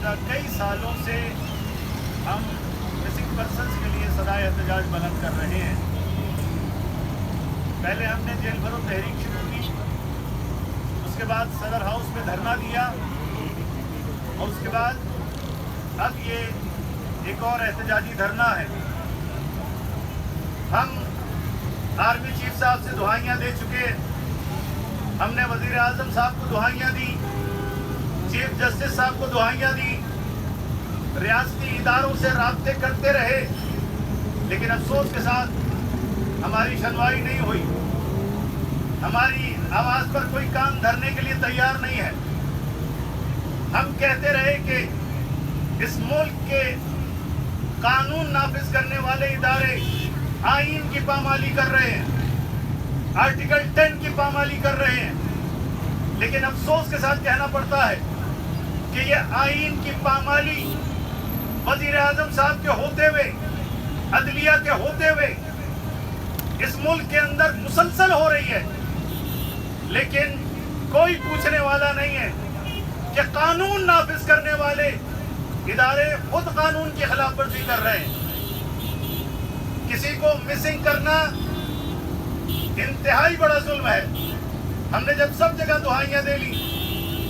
گزشتہ کئی سالوں سے ہم مسنگ پرسنس کے لیے صدائے احتجاج بلند کر رہے ہیں۔ پہلے ہم نے جیل بھرو تحریک شروع کی، اس کے بعد صدر ہاؤس میں دھرنا دیا، اور اس کے بعد اب یہ ایک اور احتجاجی دھرنا ہے۔ ہم آرمی چیف صاحب سے دعائیاں دے چکے، ہم نے وزیر اعظم صاحب کو دعائیاں دی، چیف جسٹس صاحب کو دعائیاں دی، ریاستی اداروں سے رابطے کرتے رہے، لیکن افسوس کے ساتھ ہماری سنوائی نہیں ہوئی، ہماری آواز پر کوئی کان دھرنے کے لیے تیار نہیں ہے۔ ہم کہتے رہے کہ اس ملک کے قانون نافذ کرنے والے ادارے آئین کی پامالی کر رہے ہیں، آرٹیکل 10 کی پامالی کر رہے ہیں، لیکن افسوس کے ساتھ کہنا پڑتا ہے کہ یہ آئین کی پامالی وزیر اعظم صاحب کے ہوتے ہوئے، عدلیہ کے ہوتے ہوئے اس ملک کے اندر مسلسل ہو رہی ہے، لیکن کوئی پوچھنے والا نہیں ہے کہ قانون نافذ کرنے والے ادارے خود قانون کی خلاف ورزی کر رہے ہیں۔ کسی کو مسنگ کرنا انتہائی بڑا ظلم ہے۔ ہم نے جب سب جگہ دعائیاں دے لی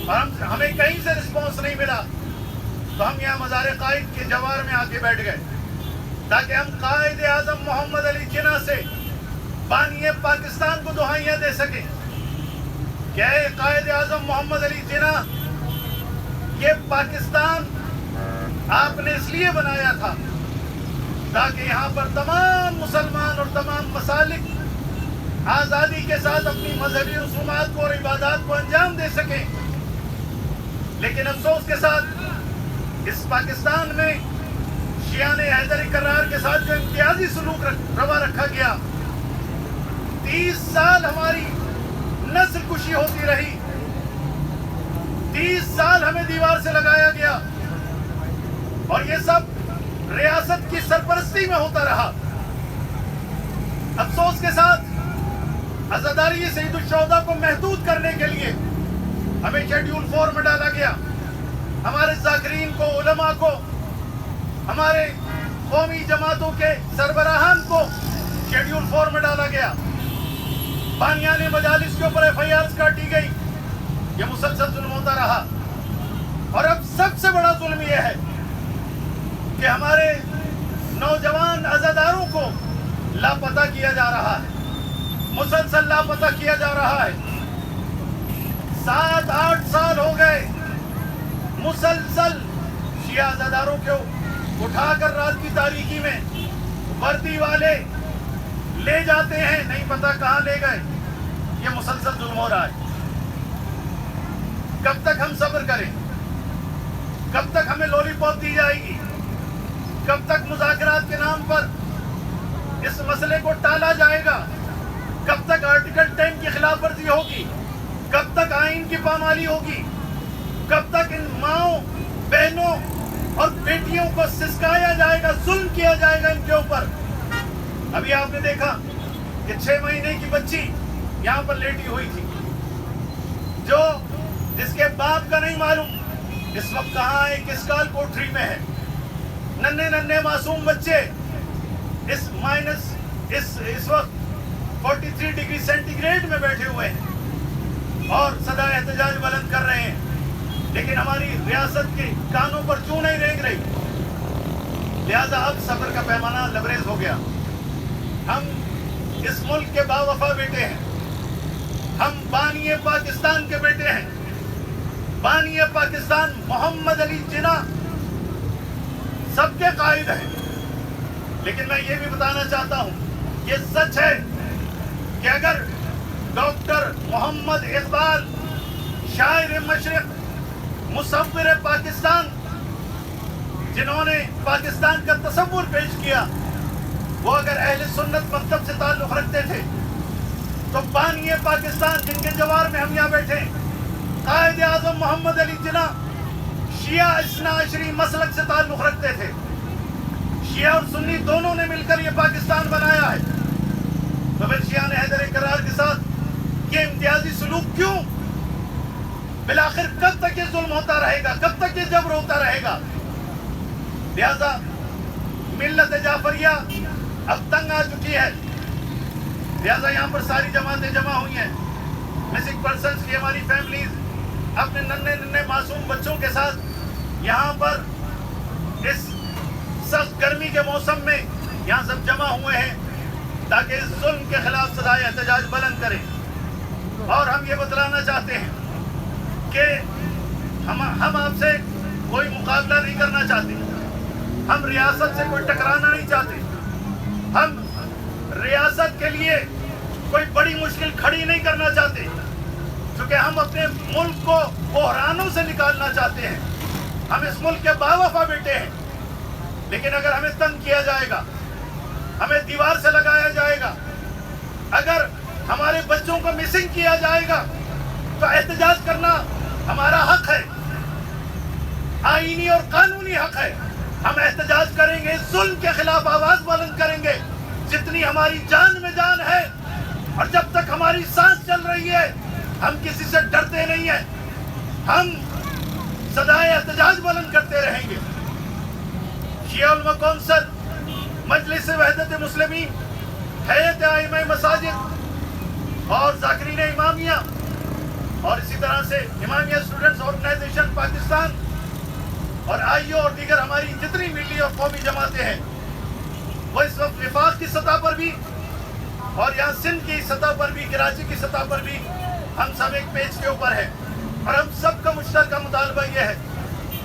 اور ہمیں کہیں سے رسپانس نہیں ملا، تو ہم یہاں مزار قائد کے جوار میں آ کے بیٹھ گئے تاکہ ہم قائد اعظم محمد علی جناح سے بانی پاکستان کو دعائیاں دے سکیں کہ اے قائد اعظم محمد علی جناح، یہ پاکستان آپ نے اس لیے بنایا تھا تاکہ یہاں پر تمام مسلمان اور تمام مسالک آزادی کے ساتھ اپنی مذہبی رسومات کو اور عبادات کو انجام دے سکیں، لیکن افسوس کے ساتھ اس پاکستان میں شیعان حیدر کرار کے ساتھ جو امتیازی سلوک روا رکھا گیا، 30 سال ہماری نسل کشی ہوتی رہی، 30 سال ہمیں دیوار سے لگایا گیا، اور یہ سب ریاست کی سرپرستی میں ہوتا رہا۔ افسوس کے ساتھ عزاداری سید الشہداء کو محدود کرنے کے لیے ہمیں شیڈیول 4 میں ڈالا گیا، ہمارے ذاکرین کو، علماء کو، ہمارے قومی جماعتوں کے سربراہان کو شیڈیول 4 میں ڈالا گیا، بانیان مجالس کے اوپر FIRs کاٹی گئی۔ یہ مسلسل ظلم ہوتا رہا، اور اب سب سے بڑا ظلم یہ ہے کہ ہمارے نوجوان عزاداروں کو لاپتہ کیا جا رہا ہے، مسلسل لاپتہ کیا جا رہا ہے۔ 7-8 سال ہو گئے مسلسل شیعہ عزاداروں کو اٹھا کر رات کی تاریکی میں وردی والے لے جاتے ہیں، نہیں پتا کہاں لے گئے۔ یہ مسلسل ظلم ہو رہا ہے۔ کب تک ہم صبر کریں؟ کب تک ہمیں لولی پاپ دی جائے گی؟ کب تک مذاکرات کے نام پر اس مسئلے کو ٹالا جائے گا؟ کب تک آرٹیکل 10 کی خلاف ورزی ہوگی؟ کب تک آئین کی پامالی ہوگی؟ کب تک ان ماؤں، بہنوں اور بیٹیوں کو سسکایا جائے گا، ظلم کیا جائے گا ان کے اوپر؟ ابھی آپ نے دیکھا کہ 6 مہینے کی بچی یہاں پر لیٹی ہوئی تھی، جس کے باپ کا نہیں معلوم اس وقت کہاں ہے، کس کال کوٹری میں ہے۔ ننھے معصوم بچے اس وقت 43 ڈگری سینٹی گریڈ میں بیٹھے ہوئے ہیں اور صدائے احتجاج بلند کر رہے ہیں، لیکن ہماری ریاست کے کانوں پر چوں نہیں رینگ رہی۔ لہذا اب صبر کا پیمانہ لبریز ہو گیا۔ ہم اس ملک کے باوفا بیٹے ہیں، ہم بانی پاکستان کے بیٹے ہیں۔ بانی پاکستان محمد علی جناح سب کے قائد ہیں، لیکن میں یہ بھی بتانا چاہتا ہوں، یہ سچ ہے کہ اگر ڈاکٹر محمد اقبال، شاعر مشرق، مصور پاکستان، جنہوں نے پاکستان کا تصور پیش کیا، وہ اگر اہل سنت مکتب سے تعلق رکھتے تھے، تو بانی پاکستان جن کے جوار میں ہم یہاں بیٹھے ہیں، قائد اعظم محمد علی جناح شیعہ اثنا عشری مسلک سے تعلق رکھتے تھے۔ شیعہ اور سنی دونوں نے مل کر یہ پاکستان بنایا ہے، تو پھر شیعہ نے حیدر کرار کے ساتھ یہ امتیازی سلوک کیوں؟ بالآخر کب تک یہ ظلم ہوتا رہے گا؟ کب تک یہ جبر ہوتا رہے گا؟ لہذا ملت جعفریہ اب تنگ آ چکی ہے. لہذا یہاں پر ساری جماعتیں جمع ہوئی ہیں. مسنگ پرسنز کی ہماری فیملیز اپنے ننھے معصوم بچوں کے ساتھ یہاں پر اس سخت گرمی کے موسم میں یہاں سب جمع ہوئے ہیں تاکہ اس ظلم کے خلاف صدائے احتجاج بلند کریں. اور ہم یہ بتلانا چاہتے ہیں کہ ہم آپ سے کوئی مقابلہ نہیں کرنا چاہتے. ہم ریاست سے کوئی ٹکرانا نہیں چاہتے. ہم ریاست کے لیے کوئی بڑی مشکل کھڑی نہیں کرنا چاہتے، کیونکہ ہم اپنے ملک کو بحرانوں سے نکالنا چاہتے ہیں. ہم اس ملک کے باوفا بیٹے ہیں. لیکن اگر ہمیں تنگ کیا جائے گا، ہمیں دیوار سے لگایا جائے گا، اگر ہمارے بچوں کو مسنگ کیا جائے گا تو احتجاج کرنا ہمارا حق ہے، آئینی اور قانونی حق ہے. ہم احتجاج کریں گے، ظلم کے خلاف آواز بلند کریں گے جتنی ہماری جان میں جان ہے. اور جب تک ہماری سانس چل رہی ہے ہم کسی سے ڈرتے نہیں ہیں. ہم صدائے احتجاج بلند کرتے رہیں گے. شیعہ علماء کونسل، مجلس وحدت مسلمین، ہیئت ائمہ مساجد اور ذاکرین امامیہ اور اسی طرح سے امامیہ اسٹوڈنٹس آرگنائزیشن پاکستان اور آئیو اور دیگر ہماری جتنی ملی اور قومی جماعتیں ہیں وہ اس وقت وفاق کی سطح پر بھی اور یہاں سندھ کی سطح پر بھی، کراچی کی سطح پر بھی ہم سب ایک پیج کے اوپر ہیں. اور ہم سب کا مشترکہ مطالبہ یہ ہے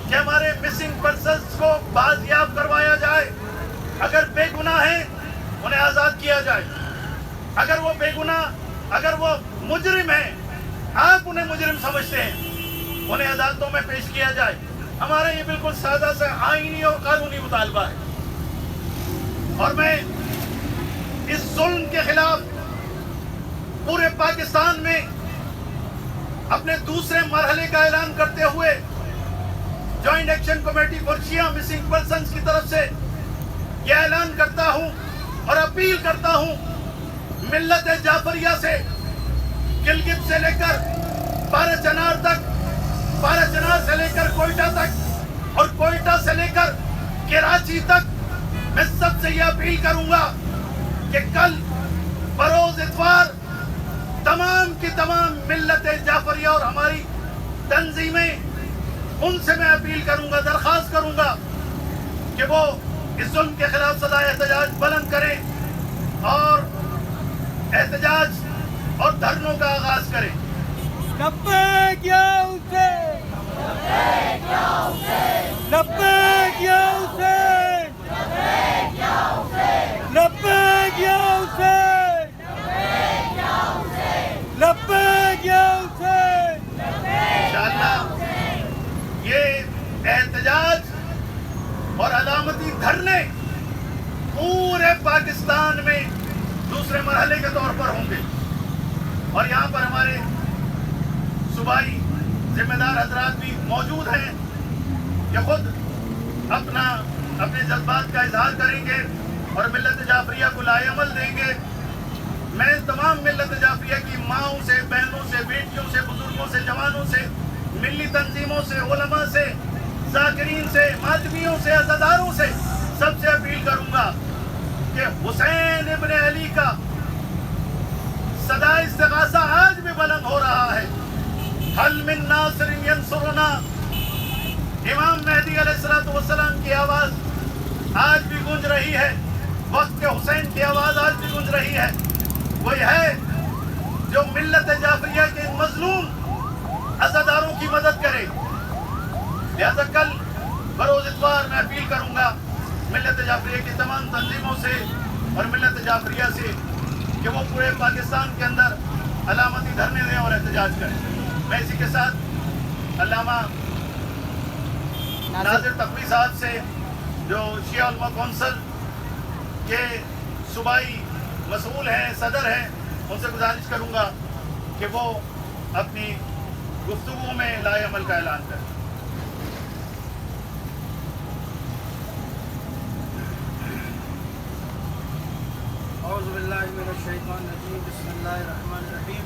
کہ ہمارے مسنگ پرسنز کو بازیاب کروایا جائے. اگر بے گناہ ہیں انہیں آزاد کیا جائے. اگر وہ بے گناہ، اگر وہ مجرم ہیں، آپ انہیں مجرم سمجھتے ہیں، انہیں عدالتوں میں پیش کیا جائے. ہمارا یہ بالکل سادہ سا آئینی اور قانونی مطالبہ ہے. اور میں اس ظلم کے خلاف پورے پاکستان میں اپنے دوسرے مرحلے کا اعلان کرتے ہوئے joint action committee for Shia missing persons کی طرف سے یہ اعلان کرتا ہوں اور اپیل کرتا ہوں ملت جعفریہ سے، گلگت سے لے کر بارہ چنار تک، بارہ چنار سے لے کر کوئٹہ تک اور کوئٹہ سے لے کر کراچی تک، میں سب سے یہ اپیل کروں گا کہ کل بروز اتوار تمام کی تمام ملت جعفریہ اور ہماری تنظیمیں، ان سے میں اپیل کروں گا، درخواست کروں گا کہ وہ اس ظلم کے خلاف صدائے احتجاج بلند کریں اور احتجاج اور دھرنوں کا آغاز کریں. لبیک یا حسین، لبیک یا حسین، لبیک یا حسین، لبیک یا حسین، لبیک یا حسین، لبیک یا حسین. انشاءاللہ یہ احتجاج اور علامتی دھرنے پورے پاکستان میں دوسرے مرحلے کے طور پر ہوں گے. اور یہاں پر ہمارے صوبائی ذمہ دار حضرات بھی موجود ہیں کہ خود اپنے جذبات کا اظہار کریں گے اور ملت جعفریہ کو لائے عمل دیں گے. میں تمام ملت جعفریہ کی ماؤں سے، بہنوں سے، بیٹیوں سے، بزرگوں سے، جوانوں سے، ملی تنظیموں سے، علماء سے، ذاکرین سے، ماتمیوں سے، عزاداروں سے سب سے اپیل کروں گا کہ حسین ابن علی کا صدا استغاثہ آج بھی بلند ہو رہا ہے. حل من ناصر ینصرنا، امام مہدی علیہ السلام کی آواز آج بھی گونج رہی ہے. وقت کے حسین کی آواز آج بھی گونج رہی ہے. وہی ہے جو ملت جعفریہ کے مظلوم عزاداروں کی مدد کرے. لہذا کل بروز اتوار میں اپیل کروں گا ملت جعفریہ کی تمام تنظیموں سے اور ملت جعفریہ سے کہ وہ پورے پاکستان کے اندر علامتی دھرنے دیں اور احتجاج کریں. میں اسی کے ساتھ علامہ ناظر تقوی صاحب سے جو شیعہ علماء کونسل کے صوبائی مسئول ہیں، صدر ہیں، ان سے گزارش کروں گا کہ وہ اپنی گفتگو میں لائے عمل کا اعلان کریں. اعوذ باللہ من الشیطان الرجیم، بسم اللہ الرحمن الرحیم.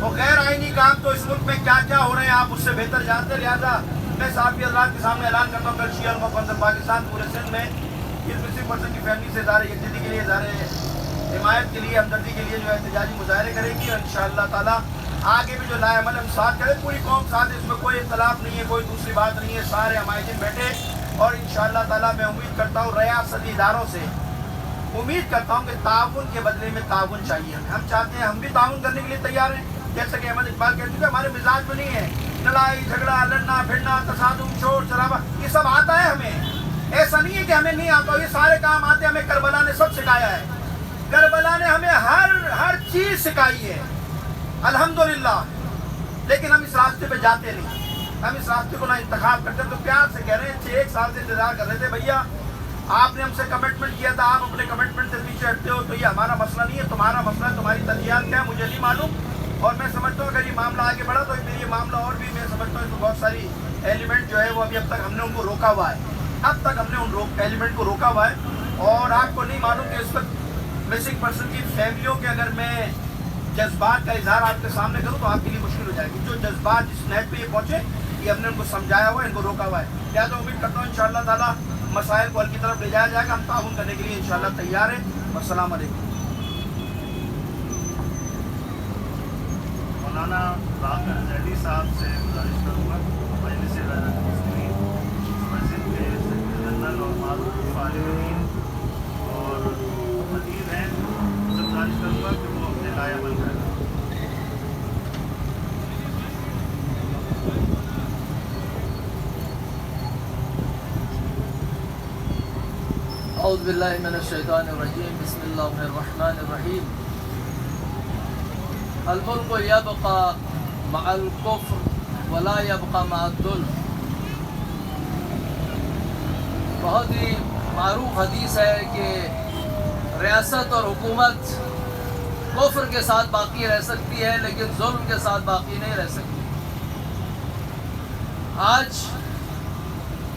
تو غیر آئینی کام تو اس ملک میں کیا کیا ہو رہے ہیں آپ اس سے بہتر جانتے. لہٰذا میں صحافی حضرات کے سامنے اعلان کرتا ہوں کل شیعہ علماء کونسل پاکستان پورے سندھ میں اس مسلم پرسن کی فیملی سے اظہار یکجہتی کے لیے اظہار حمایت کے لیے ہمدردی کے لیے جو ہے احتجاجی مظاہرے کرے گی. اور انشاءاللہ تعالیٰ آگے بھی جو لائے عمل ہم ساتھ کریں. پوری قوم ساتھ ہے, اس میں کوئی اختلاف نہیں ہے, کوئی دوسری بات نہیں ہے. سارے حمایتین بیٹھے اور انشاءاللہ تعالیٰ میں امید کرتا ہوں ریاستی اداروں سے امید کرتا ہوں کہ تعاون کے بدلے میں تعاون چاہیے. ہم چاہتے ہیں, ہم بھی تعاون کرنے کے لیے تیار ہیں. جیسا کہ احمد اقبال کہہ چکے ہمارے مزاج میں نہیں ہے لڑائی جھگڑا, لڑنا پھرنا, تصادم, شور شرابہ, یہ سب آتا ہے ہمیں. ایسا نہیں ہے کہ ہمیں نہیں آتا, یہ سارے کام آتے ہیں. ہمیں کربلا نے سب سکھایا ہے. کربلا نے ہمیں ہر چیز سکھائی ہے الحمدللہ. لیکن ہم اس راستے پہ جاتے نہیں, ہم اس راستے کو نہ انتخاب کرتے. تو پیار سے کہہ رہے ہیں, 6 سال سے انتظار کر رہے تھے. بھیا آپ نے ہم سے کمٹمنٹ کیا تھا, آپ اپنے کمٹمنٹ سے پیچھے ہٹتے ہو, تو یہ ہمارا مسئلہ نہیں ہے, تمہارا مسئلہ ہے. تمہاری ترجیحات کیا ہے مجھے نہیں معلوم. اور میں سمجھتا ہوں اگر یہ معاملہ آگے بڑھا تو پھر یہ معاملہ اور بھی, میں سمجھتا ہوں اس میں بہت ساری ایلیمنٹ جو ہے وہ ابھی اب تک ہم نے ان کو روکا ہوا ہے. اب تک ہم نے ان ایلیمنٹ کو روکا ہوا ہے. اور آپ کو نہیں معلوم کہ اس وقت مسنگ پرسن کی فیملیوں کے اگر میں جذبات کا اظہار آپ کے سامنے کروں تو آپ کے لیے مشکل ہو جائے گی. جو جذبات جس نہج پہ یہ پہنچے, یہ ہم نے ان کو سمجھایا ہوا ہے, ان کو روکا ہوا ہے. لہٰذا امید کرتا ہوں انشاءاللہ تعالیٰ مسائل کو حل کی طرف لے جایا جائے گا. ہم تعاون کرنے کے لیے انشاءاللہ تیار ہیں. السلام علیکم. مولانا راغب زیدی صاحب سے گزارش کروں گا مجلس غیرت مسلمین مسجد کے سیکرٹری جنرل اور معروف عالم دین اور خطیب ہیں, ان سے گزارش کروں گا کہ وہ اپنے لائے عمل کریں. اعوذ باللہ من الشیطان الرجیم. بسم اللہ الرحمن الرحیم. الملک یبقى مع الکفر ولا يبقى مع الظلم. بہت ہی معروف حدیث ہے کہ ریاست اور حکومت کفر کے ساتھ باقی رہ سکتی ہے لیکن ظلم کے ساتھ باقی نہیں رہ سکتی. آج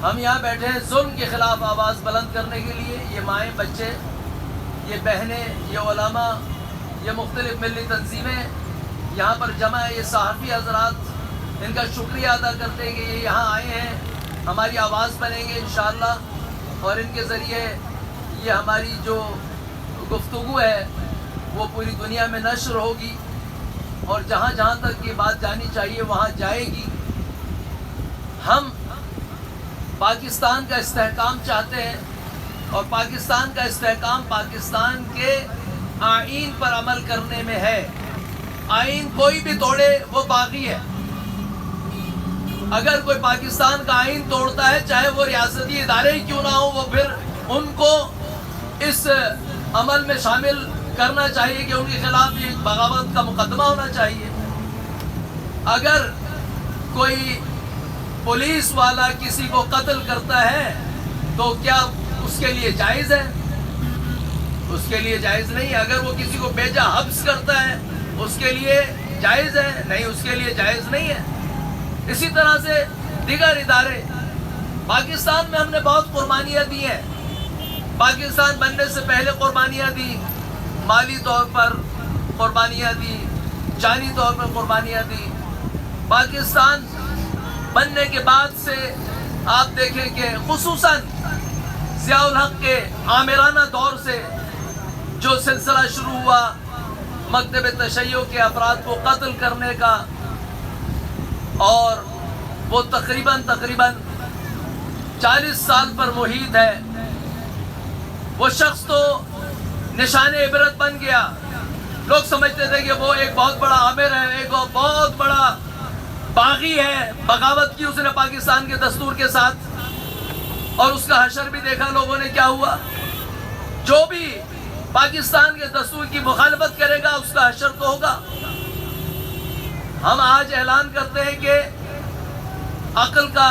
ہم یہاں بیٹھے ہیں ظلم کے خلاف آواز بلند کرنے کے لیے. یہ مائیں, بچے, یہ بہنیں, یہ علماء, یہ مختلف ملی تنظیمیں یہاں پر جمع ہے. یہ صحافی حضرات, ان کا شکریہ ادا کرتے ہیں کہ یہ یہاں آئے ہیں, ہماری آواز بنیں گے انشاءاللہ. اور ان کے ذریعے یہ ہماری جو گفتگو ہے وہ پوری دنیا میں نشر ہوگی اور جہاں جہاں تک یہ بات جانی چاہیے وہاں جائے گی. ہم پاکستان کا استحکام چاہتے ہیں اور پاکستان کا استحکام پاکستان کے آئین پر عمل کرنے میں ہے. آئین کوئی بھی توڑے وہ باغی ہے. اگر کوئی پاکستان کا آئین توڑتا ہے, چاہے وہ ریاستی ادارے ہی کیوں نہ ہو, وہ پھر ان کو اس عمل میں شامل کرنا چاہیے کہ ان کے خلاف یہ بغاوت کا مقدمہ ہونا چاہیے. اگر کوئی پولیس والا کسی کو قتل کرتا ہے تو کیا اس کے لیے جائز ہے؟ اس کے لیے جائز نہیں. اگر وہ کسی کو بیجا حبس کرتا ہے اس کے لیے جائز ہے؟ نہیں, اس کے لیے جائز نہیں ہے. اسی طرح سے دیگر ادارے, پاکستان میں ہم نے بہت قربانیاں دی ہیں. پاکستان بننے سے پہلے قربانیاں دی, مالی طور پر قربانیاں دی, جانی طور پر قربانیاں دی. پاکستان بننے کے بعد سے آپ دیکھیں کہ خصوصاً ضیاء الحق کے عامرانہ دور سے جو سلسلہ شروع ہوا مکتب تشیع کے افراد کو قتل کرنے کا, اور وہ تقریباً 40 سال پر محیط ہے. وہ شخص تو نشان عبرت بن گیا. لوگ سمجھتے تھے کہ وہ ایک بہت بڑا عامر ہے, ایک بہت بڑا باغی ہے, بغاوت کی اس نے پاکستان کے دستور کے ساتھ, اور اس کا حشر بھی دیکھا لوگوں نے کیا ہوا. جو بھی پاکستان کے دستور کی مخالفت کرے گا اس کا حشر تو ہوگا. ہم آج اعلان کرتے ہیں کہ عقل کا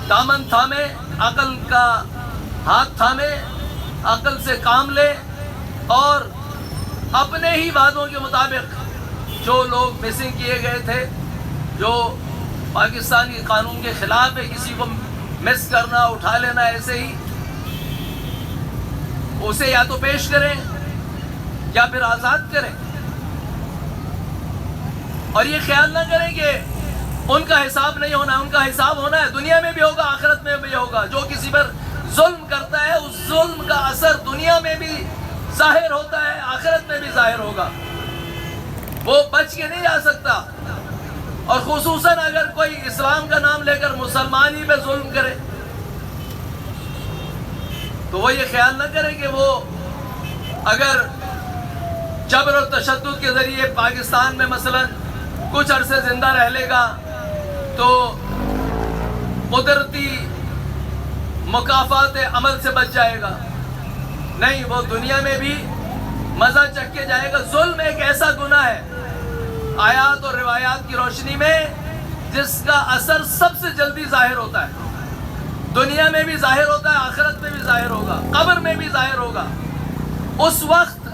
دامن تھامے, عقل کا ہاتھ تھامے, عقل سے کام لے اور اپنے ہی وعدوں کے مطابق جو لوگ مسنگ کیے گئے تھے, جو پاکستانی قانون کے خلاف ہے, کسی کو مس کرنا, اٹھا لینا ایسے ہی, اسے یا تو پیش کریں یا پھر آزاد کریں. اور یہ خیال نہ کریں کہ ان کا حساب نہیں ہونا، ان کا حساب ہونا ہے، دنیا میں بھی ہوگا، آخرت میں بھی ہوگا۔ جو کسی پر ظلم کرتا ہے اس ظلم کا اثر دنیا میں بھی ظاہر ہوتا ہے، آخرت میں بھی ظاہر ہوگا، وہ بچ کے نہیں جا سکتا۔ اور خصوصاً اگر کوئی اسلام کا نام لے کر مسلمان ہی پہ ظلم کرے تو وہ یہ خیال نہ کرے کہ وہ اگر جبر و تشدد کے ذریعے پاکستان میں مثلا کچھ عرصے زندہ رہ لے گا تو قدرتی مکافات عمل سے بچ جائے گا۔ نہیں، وہ دنیا میں بھی مزہ چکھ کے جائے گا۔ ظلم ایک ایسا گناہ ہے آیات اور روایات کی روشنی میں جس کا اثر سب سے جلدی ظاہر ہوتا ہے، دنیا میں بھی ظاہر ہوتا ہے، آخرت میں بھی ظاہر ہوگا، قبر میں بھی ظاہر ہوگا۔ اس وقت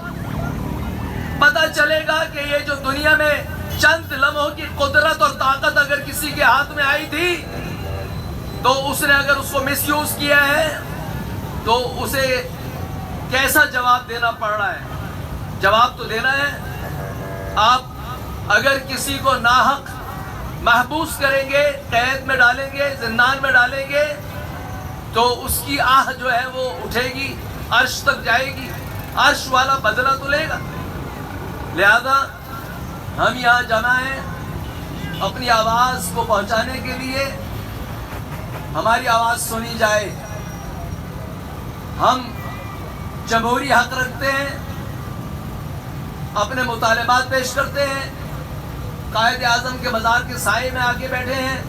پتہ چلے گا کہ یہ جو دنیا میں چند لمحوں کی قدرت اور طاقت اگر کسی کے ہاتھ میں آئی تھی تو اس نے اگر اس کو مس یوز کیا ہے تو اسے کیسا جواب دینا پڑ رہا ہے۔ جواب تو دینا ہے۔ آپ اگر کسی کو ناحق محبوس کریں گے، قید میں ڈالیں گے، زندان میں ڈالیں گے تو اس کی آہ جو ہے وہ اٹھے گی، عرش تک جائے گی، عرش والا بدلہ تو لے گا۔ لہذا ہم یہاں جمع ہیں اپنی آواز کو پہنچانے کے لیے، ہماری آواز سنی جائے۔ ہم جمہوری حق رکھتے ہیں، اپنے مطالبات پیش کرتے ہیں، قائد اعظم کے مزار کے سائے میں آ کے بیٹھے ہیں۔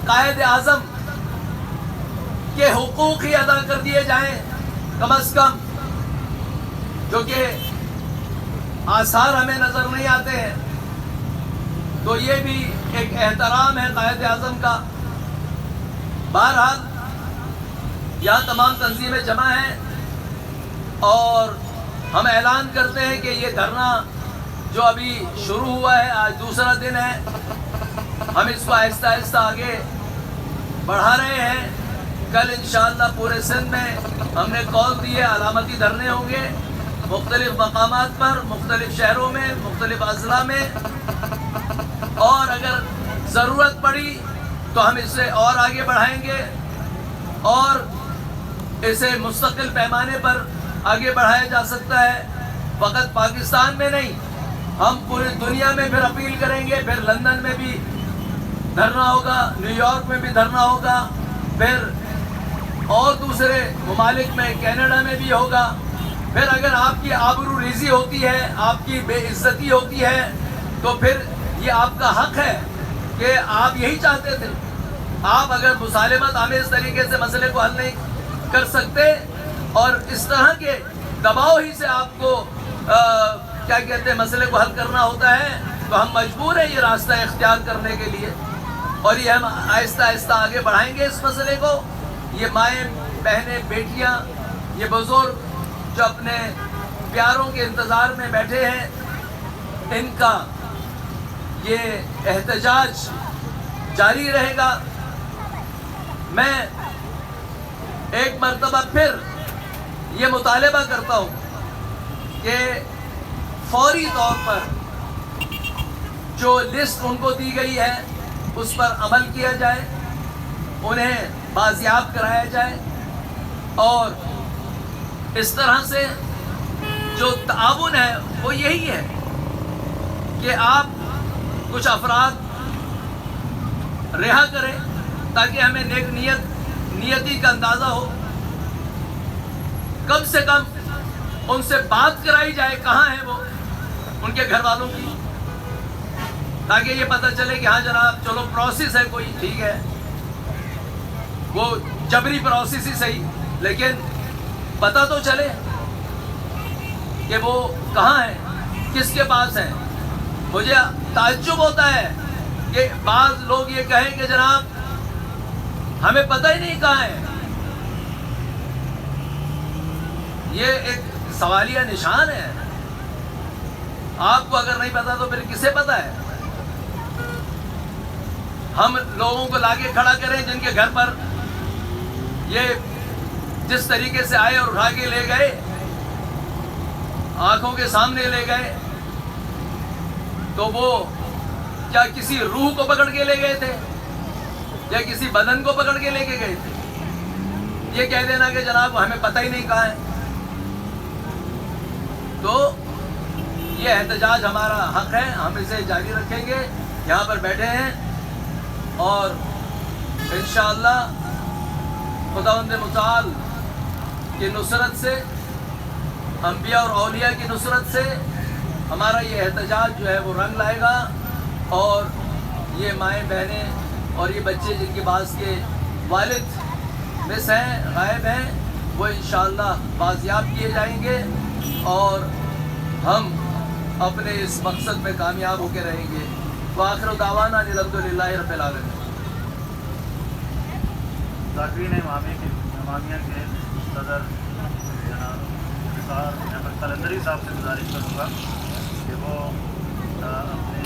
قائد اعظم کے حقوق ہی ادا کر دیے جائیں کم از کم، جو کہ آثار ہمیں نظر نہیں آتے ہیں، تو یہ بھی ایک احترام ہے قائد اعظم کا۔ بہرحال یہاں تمام تنظیمیں جمع ہیں اور ہم اعلان کرتے ہیں کہ یہ دھرنا جو ابھی شروع ہوا ہے، آج دوسرا دن ہے، ہم اس کو آہستہ آہستہ آگے بڑھا رہے ہیں۔ کل انشاءاللہ پورے سندھ میں ہم نے کال دی ہے، علامتی دھرنے ہوں گے مختلف مقامات پر، مختلف شہروں میں، مختلف اضلاع میں، اور اگر ضرورت پڑی تو ہم اسے اور آگے بڑھائیں گے اور اسے مستقل پیمانے پر آگے بڑھایا جا سکتا ہے۔ فقط پاکستان میں نہیں، ہم پوری دنیا میں پھر اپیل کریں گے، پھر لندن میں بھی دھرنا ہوگا، نیو یارک میں بھی دھرنا ہوگا، پھر اور دوسرے ممالک میں، کینیڈا میں بھی ہوگا۔ پھر اگر آپ کی آبرو ریزی ہوتی ہے، آپ کی بے عزتی ہوتی ہے تو پھر یہ آپ کا حق ہے کہ آپ یہی چاہتے تھے۔ آپ اگر مسالمت آمیز طریقے سے مسئلے کو حل نہیں کر سکتے اور اس طرح کے دباؤ ہی سے آپ کو کیا کہتے ہیں مسئلے کو حل کرنا ہوتا ہے تو ہم مجبور ہیں یہ راستہ اختیار کرنے کے لیے، اور یہ ہم آہستہ آہستہ آگے بڑھائیں گے اس مسئلے کو۔ یہ مائیں، بہنیں، بیٹیاں، یہ بزرگ جو اپنے پیاروں کے انتظار میں بیٹھے ہیں، ان کا یہ احتجاج جاری رہے گا۔ میں ایک مرتبہ پھر یہ مطالبہ کرتا ہوں کہ فوری طور پر جو لسٹ ان کو دی گئی ہے اس پر عمل کیا جائے، انہیں بازیاب کرایا جائے، اور اس طرح سے جو تعاون ہے وہ یہی ہے کہ آپ کچھ افراد رہا کریں تاکہ ہمیں نیک نیتی کا اندازہ ہو، کم سے کم ان سے بات کرائی جائے کہاں ہیں وہ، ان کے گھر والوں کی، تاکہ یہ پتہ چلے کہ ہاں جناب چلو پروسیس ہے کوئی، ٹھیک ہے وہ جبری پروسیس ہی صحیح، لیکن پتہ تو چلے کہ وہ کہاں ہیں، کس کے پاس ہیں۔ مجھے تعجب ہوتا ہے کہ بعض لوگ یہ کہیں کہ جناب ہمیں پتہ ہی نہیں کہاں ہے۔ یہ ایک سوالیہ نشان ہے۔ آپ کو اگر نہیں پتا تو پھر کسے پتا ہے؟ ہم لوگوں کو لاگے کھڑا کریں جن کے گھر پر یہ جس طریقے سے آئے اور اٹھا کے لے گئے، آنکھوں کے سامنے لے گئے، تو وہ کیا کسی روح کو پکڑ کے لے گئے تھے یا کسی بدن کو پکڑ کے لے کے گئے تھے؟ یہ کہہ دینا کہ جناب ہمیں پتہ ہی نہیں کہاں ہے. تو یہ احتجاج ہمارا حق ہے, ہم اسے جاری رکھیں گے. یہاں پر بیٹھے ہیں اور انشاءاللہ خداوند متعال کی نصرت سے, انبیاء اور اولیاء کی نصرت سے ہمارا یہ احتجاج جو ہے وہ رنگ لائے گا, اور یہ مائیں بہنیں اور یہ بچے جن کے بعض کے والد مس ہیں, غائب ہیں, وہ انشاءاللہ بازیاب کیے جائیں گے اور ہم اپنے اس مقصد میں کامیاب ہو کے رہیں گے. وآخر دعوانا الحمدللہ رب العالمین. ذاکرین امامیہ کے صدر جناب نثار احمد قلندری صاحب سے گزارش کروں گا کہ وہ اپنے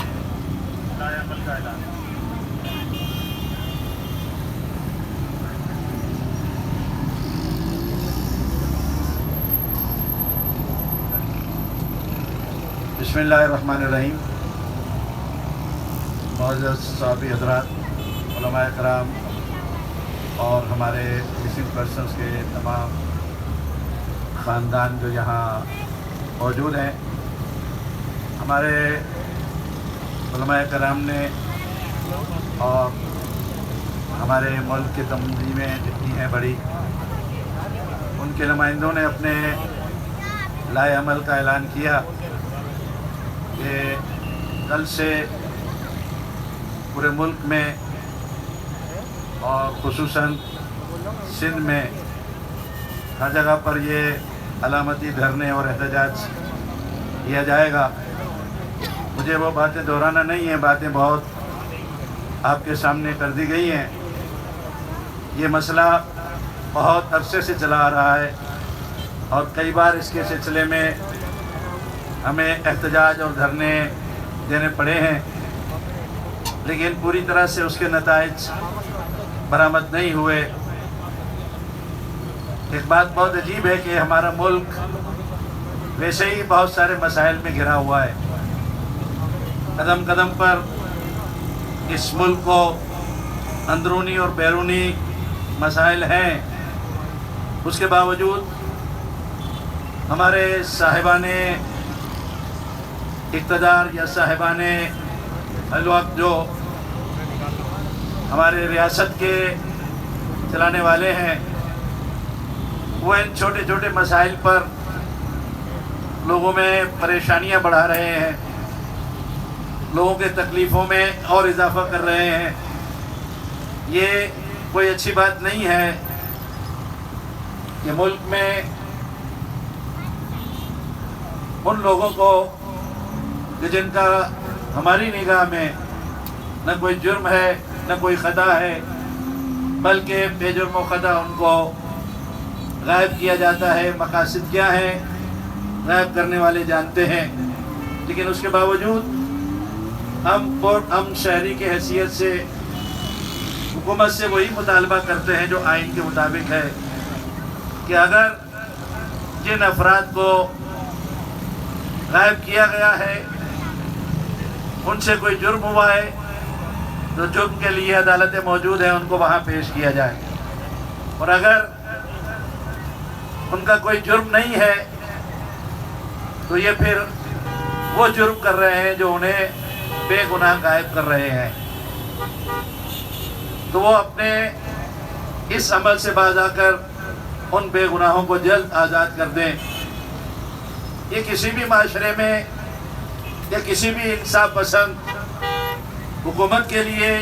رائے عمل کا اعلان کریں. بسم اللہ الرحمن الرحیم. معزز صحابی حضرات, علماء کرام اور ہمارے مسنگ پرسنس کے تمام خاندان جو یہاں موجود ہیں, ہمارے علماء کرام نے اور ہمارے ملک کی تنظیمیں جتنی ہیں بڑی, ان کے نمائندوں نے اپنے لائے عمل کا اعلان کیا کہ کل سے پورے ملک میں اور خصوصاً سندھ میں ہر جگہ پر یہ علامتی دھرنے اور احتجاج کیا جائے گا. مجھے وہ باتیں دہرانا نہیں ہیں, باتیں بہت آپ کے سامنے کر دی گئی ہیں. یہ مسئلہ بہت عرصے سے چلا آ رہا ہے اور کئی بار اس کے سلسلے میں ہمیں احتجاج اور دھرنے دینے پڑے ہیں, لیکن پوری طرح سے اس کے نتائج برآمد نہیں ہوئے. ایک بات بہت عجیب ہے کہ ہمارا ملک ویسے ہی بہت سارے مسائل میں گھرا ہوا ہے. قدم قدم پر اس ملک کو اندرونی اور بیرونی مسائل ہیں, اس کے باوجود ہمارے صاحبان اقتدار یا صاحبان الوقت جو ہمارے ریاست کے چلانے والے ہیں, وہ ان چھوٹے چھوٹے مسائل پر لوگوں میں پریشانیاں بڑھا رہے ہیں, لوگوں کے تکلیفوں میں اور اضافہ کر رہے ہیں. یہ کوئی اچھی بات نہیں ہے کہ ملک میں ان لوگوں کو کہ جن کا ہماری نگاہ میں نہ کوئی جرم ہے نہ کوئی خطا ہے, بلکہ بے جرم و خطا ان کو غائب کیا جاتا ہے. مقاصد کیا ہیں غائب کرنے والے جانتے ہیں, لیکن اس کے باوجود ہم شہری کی حیثیت سے حکومت سے وہی مطالبہ کرتے ہیں جو آئین کے مطابق ہے کہ اگر جن افراد کو غائب کیا گیا ہے ان سے کوئی جرم ہوا ہے تو جرم کے لیے عدالتیں موجود ہیں, ان کو وہاں پیش کیا جائے. اور اگر ان کا کوئی جرم نہیں ہے تو یہ پھر وہ جرم کر رہے ہیں جو انہیں بے گناہ غائب کر رہے ہیں, تو وہ اپنے اس عمل سے باز آ کر ان بے گناہوں کو جلد آزاد کر دیں. یہ کسی بھی معاشرے میں یا کسی بھی انصاف پسند حکومت کے لیے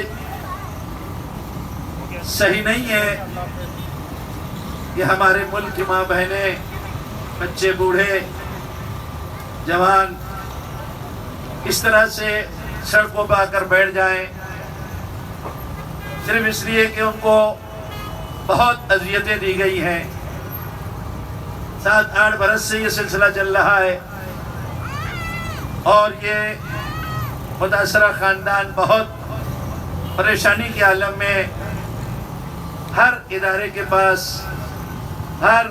صحیح نہیں ہے کہ ہمارے ملک کی ماں بہنیں, بچے, بوڑھے, جوان اس طرح سے سڑکوں پہ آ کر بیٹھ جائیں صرف اس لیے کہ ان کو بہت اذیتیں دی گئی ہیں. 7-8 برس سے یہ سلسلہ چل رہا ہے اور یہ متاثرہ خاندان بہت پریشانی کے عالم میں ہر ادارے کے پاس, ہر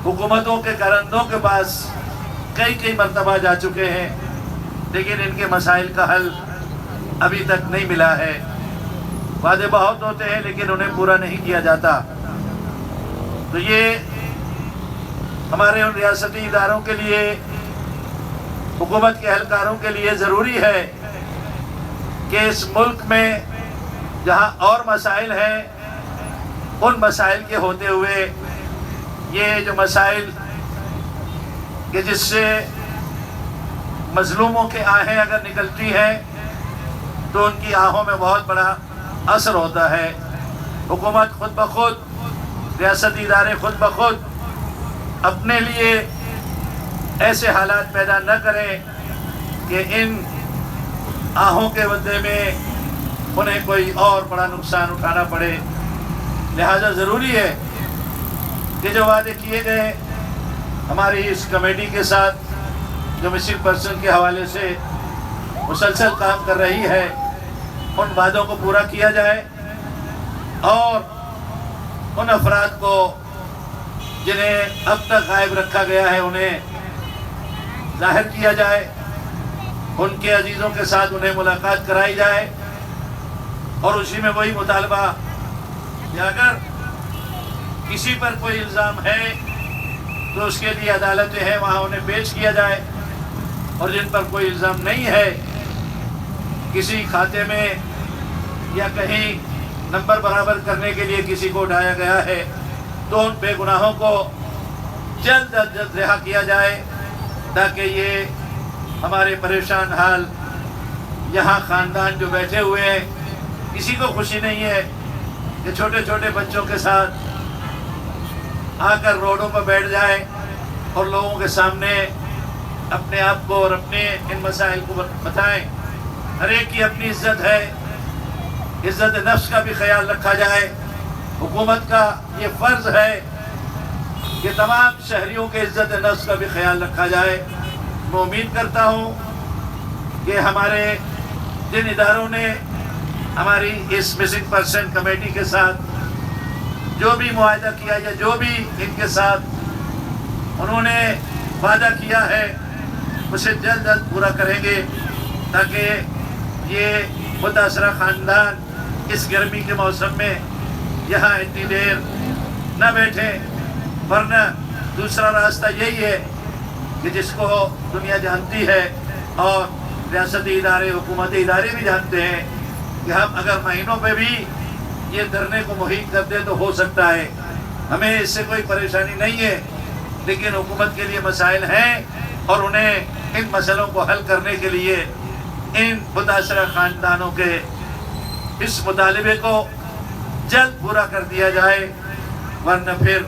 حکومتوں کے کارندوں کے پاس کئی مرتبہ جا چکے ہیں, لیکن ان کے مسائل کا حل ابھی تک نہیں ملا ہے. وعدے بہت ہوتے ہیں لیکن انہیں پورا نہیں کیا جاتا. تو یہ ہمارے ان ریاستی اداروں کے لیے، حکومت کے اہلکاروں کے لیے ضروری ہے کہ اس ملک میں جہاں اور مسائل ہیں، ان مسائل کے ہوتے ہوئے یہ جو مسائل کہ جس سے مظلوموں کے آہیں اگر نکلتی ہیں تو ان کی آہوں میں بہت بڑا اثر ہوتا ہے. حکومت خود بخود، ریاستی ادارے خود بخود اپنے لیے ایسے حالات پیدا نہ کریں کہ ان آہوں کے بدلے میں انہیں کوئی اور بڑا نقصان اٹھانا پڑے. لہذا ضروری ہے کہ جو وعدے کیے گئے ہماری اس کمیٹی کے ساتھ جو مسنگ پرسن کے حوالے سے مسلسل کام کر رہی ہے، ان وعدوں کو پورا کیا جائے اور ان افراد کو جنہیں اب تک غائب رکھا گیا ہے انہیں ظاہر کیا جائے، ان کے عزیزوں کے ساتھ انہیں ملاقات کرائی جائے. اور اسی میں وہی مطالبہ کہ اگر کسی پر کوئی الزام ہے تو اس کے لیے عدالتیں ہیں، وہاں انہیں پیش کیا جائے. اور جن پر کوئی الزام نہیں ہے، کسی کھاتے میں یا کہیں نمبر برابر کرنے کے لیے کسی کو اٹھایا گیا ہے، تو ان بے گناہوں کو جلد از جلد رہا کیا جائے تاکہ یہ ہمارے پریشان حال یہاں خاندان جو بیٹھے ہوئے ہیں، کسی کو خوشی نہیں ہے کہ چھوٹے چھوٹے بچوں کے ساتھ آ کر روڈوں پر بیٹھ جائے اور لوگوں کے سامنے اپنے آپ کو اور اپنے ان مسائل کو بتائیں. ہر ایک کی اپنی عزت ہے، عزت نفس کا بھی خیال رکھا جائے. حکومت کا یہ فرض ہے کہ تمام شہریوں کے عزت نفس کا بھی خیال رکھا جائے. میں امید کرتا ہوں کہ ہمارے جن اداروں نے ہماری اس مسنگ پرسن کمیٹی کے ساتھ جو بھی معاہدہ کیا یا جو بھی ان کے ساتھ انہوں نے وعدہ کیا ہے اسے جلد از پورا کریں گے تاکہ یہ متاثرہ خاندان اس گرمی کے موسم میں یہاں اتنی دیر نہ بیٹھیں. ورنہ دوسرا راستہ یہی ہے کہ جس کو دنیا جانتی ہے اور ریاستی ادارے، حکومتی ادارے بھی جانتے ہیں کہ ہم اگر مہینوں پہ بھی یہ دھرنے کو محیط کر دیں تو ہو سکتا ہے. ہمیں اس سے کوئی پریشانی نہیں ہے، لیکن حکومت کے لیے مسائل ہیں اور انہیں ان مسئلوں کو حل کرنے کے لیے ان متاثرہ خاندانوں کے اس مطالبے کو جلد پورا کر دیا جائے. ورنہ پھر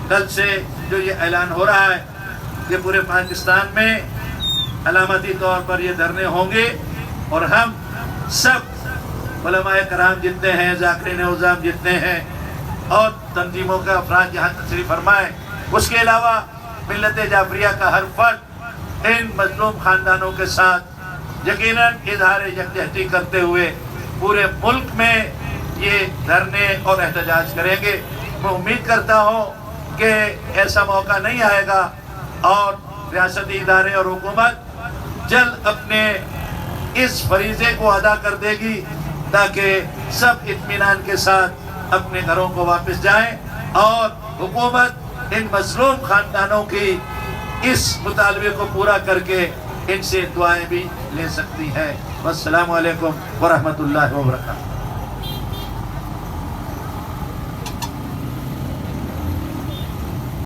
کل سے جو یہ اعلان ہو رہا ہے کہ پورے پاکستان میں علامتی طور پر یہ دھرنے ہوں گے اور ہم سب علماء کرام جتنے ہیں، ذاکرین عظام جتنے ہیں اور تنظیموں کا افراد یہاں تشریف فرمائے، اس کے علاوہ ملت جعفریہ کا ہر فرد ان مظلوم خاندانوں کے ساتھ یقیناً اظہار یکجہتی کرتے ہوئے پورے ملک میں یہ دھرنے اور احتجاج کریں گے. میں امید کرتا ہوں کہ ایسا موقع نہیں آئے گا اور ریاستی ادارے اور حکومت جلد اپنے اس فریضے کو ادا کر دے گی تاکہ سب اطمینان کے ساتھ اپنے گھروں کو واپس جائیں اور حکومت ان مظلوم خاندانوں کی اس مطالبے کو پورا کر کے ان سے دعائیں بھی لے سکتی ہے. والسلام علیکم ورحمۃ اللہ وبرکاتہ.